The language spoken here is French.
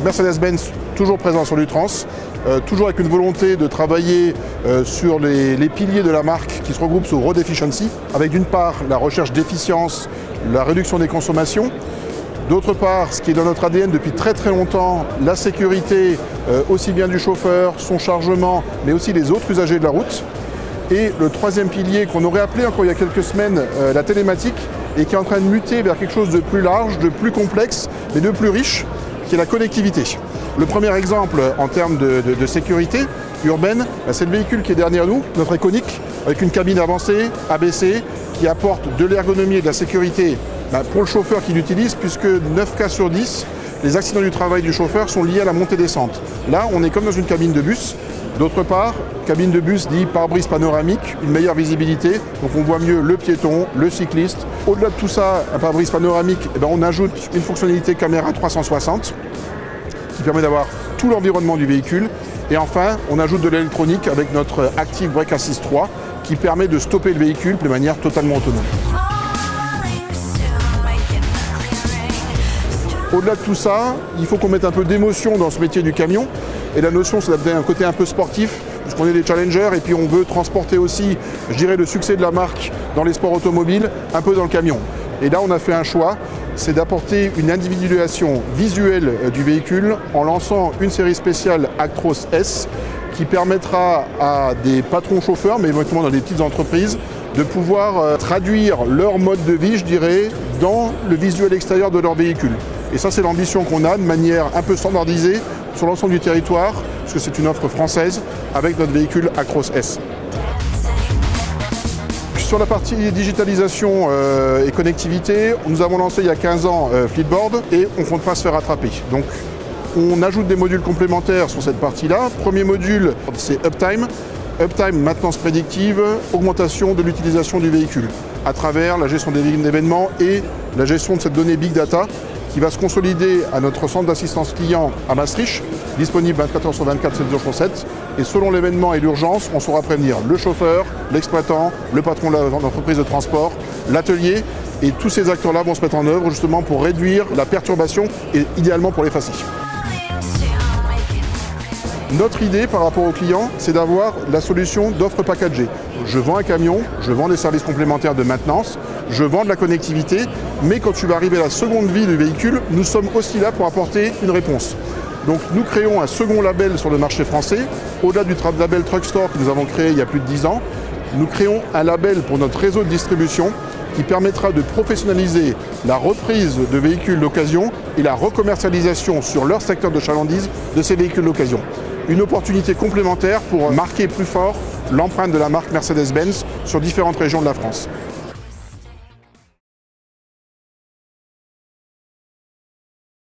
Mercedes-Benz toujours présent sur du trans, toujours avec une volonté de travailler sur les piliers de la marque qui se regroupent sous Road Efficiency, avec d'une part la recherche d'efficience, la réduction des consommations, d'autre part, ce qui est dans notre ADN depuis très longtemps, la sécurité aussi bien du chauffeur, son chargement, mais aussi des autres usagers de la route. Et le troisième pilier qu'on aurait appelé encore il y a quelques semaines la télématique et qui est en train de muter vers quelque chose de plus large, de plus complexe, mais de plus riche, qui est la connectivité. Le premier exemple en termes de sécurité urbaine, c'est le véhicule qui est derrière nous, notre Iconic, avec une cabine avancée, ABC, qui apporte de l'ergonomie et de la sécurité pour le chauffeur qui l'utilise, puisque 9 cas sur 10, les accidents du travail du chauffeur sont liés à la montée-descente. Là, on est comme dans une cabine de bus. D'autre part, cabine de bus dit pare-brise panoramique, une meilleure visibilité, donc on voit mieux le piéton, le cycliste. Au-delà de tout ça, un pare-brise panoramique, on ajoute une fonctionnalité caméra 360 qui permet d'avoir tout l'environnement du véhicule. Et enfin, on ajoute de l'électronique avec notre Active Brake Assist 3 qui permet de stopper le véhicule de manière totalement autonome. Au-delà de tout ça, il faut qu'on mette un peu d'émotion dans ce métier du camion. Et la notion, c'est d'amener un côté un peu sportif, puisqu'on est des challengers et puis on veut transporter aussi, je dirais, le succès de la marque dans les sports automobiles, un peu dans le camion. Et là, on a fait un choix, c'est d'apporter une individualisation visuelle du véhicule en lançant une série spéciale Actros S qui permettra à des patrons chauffeurs, mais éventuellement dans des petites entreprises, de pouvoir traduire leur mode de vie, je dirais, dans le visuel extérieur de leur véhicule. Et ça, c'est l'ambition qu'on a de manière un peu standardisée sur l'ensemble du territoire, puisque c'est une offre française avec notre véhicule Actros S. Sur la partie digitalisation et connectivité, nous avons lancé il y a 15 ans Fleetboard et on ne compte pas se faire rattraper. Donc on ajoute des modules complémentaires sur cette partie-là. Premier module, c'est Uptime. Uptime, maintenance prédictive, augmentation de l'utilisation du véhicule à travers la gestion des événements et la gestion de cette donnée Big Data qui va se consolider à notre centre d'assistance client à Maastricht, disponible 24 h sur 24, 7 jours sur 7. Et selon l'événement et l'urgence, on saura prévenir le chauffeur, l'exploitant, le patron de l'entreprise de transport, l'atelier. Et tous ces acteurs-là vont se mettre en œuvre justement pour réduire la perturbation et idéalement pour l'effacer. Notre idée par rapport aux clients, c'est d'avoir la solution d'offre packagée. Je vends un camion, je vends des services complémentaires de maintenance, je vends de la connectivité, mais quand tu vas arriver à la seconde vie du véhicule, nous sommes aussi là pour apporter une réponse. Donc nous créons un second label sur le marché français, au-delà du label Truck Store que nous avons créé il y a plus de 10 ans, nous créons un label pour notre réseau de distribution qui permettra de professionnaliser la reprise de véhicules d'occasion et la recommercialisation sur leur secteur de chalandise de ces véhicules d'occasion. Une opportunité complémentaire pour marquer plus fort l'empreinte de la marque Mercedes-Benz sur différentes régions de la France.